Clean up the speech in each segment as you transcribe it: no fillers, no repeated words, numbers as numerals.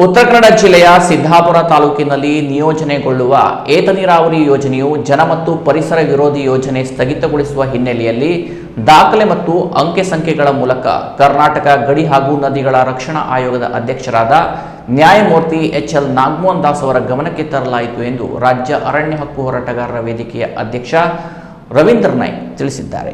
ಉತ್ತರ ಕನ್ನಡ ಜಿಲ್ಲೆಯ ಸಿದ್ದಾಪುರ ತಾಲೂಕಿನಲ್ಲಿ ನಿಯೋಜನೆಗೊಳ್ಳುವ ಏತ ನೀರಾವರಿ ಯೋಜನೆಯು ಜನ ಮತ್ತು ಪರಿಸರ ವಿರೋಧಿ ಯೋಜನೆ ಸ್ಥಗಿತಗೊಳಿಸುವ ಹಿನ್ನೆಲೆಯಲ್ಲಿ ದಾಖಲೆ ಮತ್ತು ಅಂಕೆ ಸಂಖ್ಯೆಗಳ ಮೂಲಕ ಕರ್ನಾಟಕ ಗಡಿ ಹಾಗೂ ನದಿಗಳ ರಕ್ಷಣಾ ಆಯೋಗದ ಅಧ್ಯಕ್ಷರಾದ ನ್ಯಾಯಮೂರ್ತಿ ಎಚ್ಎಲ್ ನಾಗಮೋಹನ್ ದಾಸ್ ಅವರ ಗಮನಕ್ಕೆ ತರಲಾಯಿತು ಎಂದು ರಾಜ್ಯ ಅರಣ್ಯ ಹಕ್ಕು ಹೋರಾಟಗಾರರ ವೇದಿಕೆಯ ಅಧ್ಯಕ್ಷ ರವೀಂದ್ರ ನಾಯ್ಕ್ ತಿಳಿಸಿದ್ದಾರೆ.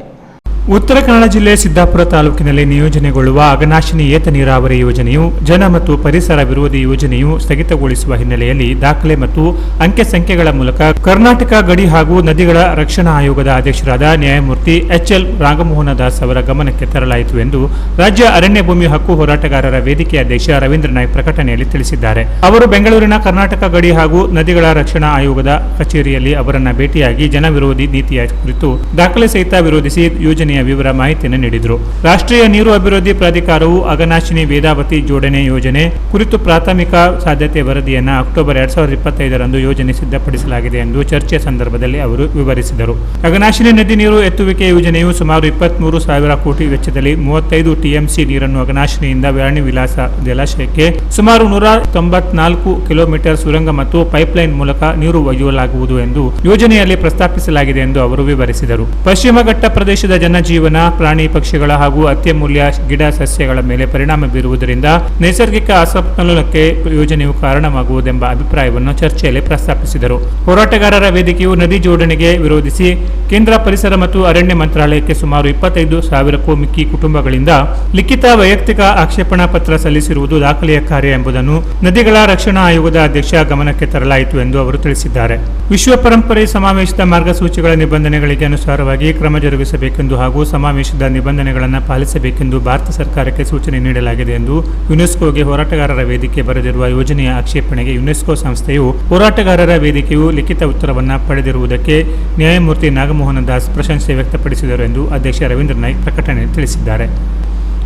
ಉತ್ತರ ಕನ್ನಡ ಜಿಲ್ಲೆ ಸಿದ್ದಾಪುರ ತಾಲೂಕಿನಲ್ಲಿ ನಿಯೋಜನೆಗೊಳ್ಳುವ ಅಘನಾಶಿನಿ ಏತ ನೀರಾವರಿ ಯೋಜನೆಯು ಜನ ಮತ್ತು ಪರಿಸರ ವಿರೋಧಿ ಯೋಜನೆಯು ಸ್ಥಗಿತಗೊಳಿಸುವ ಹಿನ್ನೆಲೆಯಲ್ಲಿ ದಾಖಲೆ ಮತ್ತು ಅಂಕೆ ಸಂಖ್ಯೆಗಳ ಮೂಲಕ ಕರ್ನಾಟಕ ಗಡಿ ಹಾಗೂ ನದಿಗಳ ರಕ್ಷಣಾ ಆಯೋಗದ ಅಧ್ಯಕ್ಷರಾದ ನ್ಯಾಯಮೂರ್ತಿ ಎಚ್ಎಲ್ ನಾಗಮೋಹನ ದಾಸ್ ಅವರ ಗಮನಕ್ಕೆ ತರಲಾಯಿತು ಎಂದು ರಾಜ್ಯ ಅರಣ್ಯ ಭೂಮಿ ಹಕ್ಕು ಹೋರಾಟಗಾರರ ವೇದಿಕೆ ಅಧ್ಯಕ್ಷ ರವೀಂದ್ರ ನಾಯ್ಕ್ ಪ್ರಕಟಣೆಯಲ್ಲಿ ತಿಳಿಸಿದ್ದಾರೆ. ಅವರು ಬೆಂಗಳೂರಿನ ಕರ್ನಾಟಕ ಗಡಿ ಹಾಗೂ ನದಿಗಳ ರಕ್ಷಣಾ ಆಯೋಗದ ಕಚೇರಿಯಲ್ಲಿ ಅವರನ್ನು ಭೇಟಿಯಾಗಿ ಜನ ವಿರೋಧಿ ನೀತಿಯ ಕುರಿತು ದಾಖಲೆ ಸಹಿತ ವಿರೋಧಿಸಿ ಯೋಜನೆಯ ವಿವರ ಮಾಹಿತಿಯನ್ನು ನೀಡಿದರು. ರಾಷ್ಟ್ರೀಯ ನೀರು ಅಭಿವೃದ್ಧಿ ಪ್ರಾಧಿಕಾರವು ಅಘನಾಶಿನಿ ವೇದಾವತಿ ಜೋಡಣೆ ಯೋಜನೆ ಕುರಿತು ಪ್ರಾಥಮಿಕ ಸಾಧ್ಯತೆ ವರದಿಯನ್ನು ಅಕ್ಟೋಬರ್ 2025ರಂದು ಯೋಜನೆ ಸಿದ್ಧಪಡಿಸಲಾಗಿದೆ ಎಂದು ಚರ್ಚೆ ಸಂದರ್ಭದಲ್ಲಿ ಅವರು ವಿವರಿಸಿದರು. ಅಘನಾಶಿನಿ ನದಿ ನೀರು ಎತ್ತುವಿಕೆ ಯೋಜನೆಯು ಸುಮಾರು 23,000 ಕೋಟಿ ವೆಚ್ಚದಲ್ಲಿ 35 ಟಿಎಂಸಿ ನೀರನ್ನು ಅಘನಾಶಿನಿಯಿಂದ ವಾಣಿ ವಿಲಾಸ ಜಲಾಶಯಕ್ಕೆ ಸುಮಾರು 194 ಕಿಲೋಮೀಟರ್ ಸುರಂಗ ಮತ್ತು ಪೈಪ್ಲೈನ್ ಮೂಲಕ ನೀರು ಒಯ್ಯಲಾಗುವುದು ಎಂದು ಯೋಜನೆಯಲ್ಲಿ ಪ್ರಸ್ತಾಪಿಸಲಾಗಿದೆ ಎಂದು ಅವರು ವಿವರಿಸಿದರು. ಪಶ್ಚಿಮ ಘಟ್ಟ ಪ್ರದೇಶದ ಜನಜೀವನ, ಪ್ರಾಣಿ ಪಕ್ಷಿಗಳ ಹಾಗೂ ಅತ್ಯಮೂಲ್ಯ ಗಿಡ ಸಸ್ಯಗಳ ಮೇಲೆ ಪರಿಣಾಮ ಬೀರುವುದರಿಂದ ನೈಸರ್ಗಿಕ ಅಸಮತೋಲನಕ್ಕೆ ಯೋಜನೆಯು ಕಾರಣವಾಗುವುದೆಂಬ ಅಭಿಪ್ರಾಯವನ್ನು ಚರ್ಚೆಯಲ್ಲಿ ಪ್ರಸ್ತಾಪಿಸಿದರು. ಹೋರಾಟಗಾರರ ವೇದಿಕೆಯು ನದಿ ಜೋಡಣೆಗೆ ವಿರೋಧಿಸಿ ಕೇಂದ್ರ ಪರಿಸರ ಮತ್ತು ಅರಣ್ಯ ಮಂತ್ರಾಲಯಕ್ಕೆ ಸುಮಾರು 25,000ಕ್ಕೂ ಮಿಕ್ಕಿ ಕುಟುಂಬಗಳಿಂದ ಲಿಖಿತ ವೈಯಕ್ತಿಕ ಆಕ್ಷೇಪಣಾ ಪತ್ರ ಸಲ್ಲಿಸಿರುವುದು ದಾಖಲೆಯ ಕಾರ್ಯ ಎಂಬುದನ್ನು ನದಿಗಳ ರಕ್ಷಣಾ ಆಯೋಗದ ಅಧ್ಯಕ್ಷ ಗಮನಕ್ಕೆ ತರಲಾಯಿತು ಎಂದು ಅವರು ತಿಳಿಸಿದ್ದಾರೆ. ವಿಶ್ವ ಪರಂಪರೆ ಸಮಾವೇಶದ ಮಾರ್ಗಸೂಚಿಗಳ ನಿಬಂಧನೆಗಳಿಗೆ ಅನುಸಾರವಾಗಿ ಕ್ರಮ ಜರುಗಿಸಬೇಕೆಂದು ಹಾಗೂ ಸಮಾವೇಶದ ನಿಬಂಧನೆಗಳನ್ನು ಪಾಲಿಸಬೇಕೆಂದು ಭಾರತ ಸರ್ಕಾರಕ್ಕೆ ಸೂಚನೆ ನೀಡಲಾಗಿದೆ ಎಂದು ಯುನೆಸ್ಕೋಗೆ ಹೋರಾಟಗಾರರ ವೇದಿಕೆ ಬರೆದಿರುವ ಯೋಜನೆಯ ಆಕ್ಷೇಪಣೆಗೆ ಯುನೆಸ್ಕೋ ಸಂಸ್ಥೆಯು ಹೋರಾಟಗಾರರ ವೇದಿಕೆಯು ಲಿಖಿತ ಉತ್ತರವನ್ನು ಪಡೆದಿರುವುದಕ್ಕೆ ನ್ಯಾಯಮೂರ್ತಿ ನಾಗಮೋಹನ ದಾಸ್ ಪ್ರಶಂಸೆ ವ್ಯಕ್ತಪಡಿಸಿದರು ಎಂದು ಅಧ್ಯಕ್ಷ ರವೀಂದ್ರ ನಾಯ್ಕ್ ಪ್ರಕಟಣೆಯಲ್ಲಿ ತಿಳಿಸಿದ್ದಾರೆ.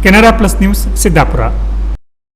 Canara plus news Siddapura.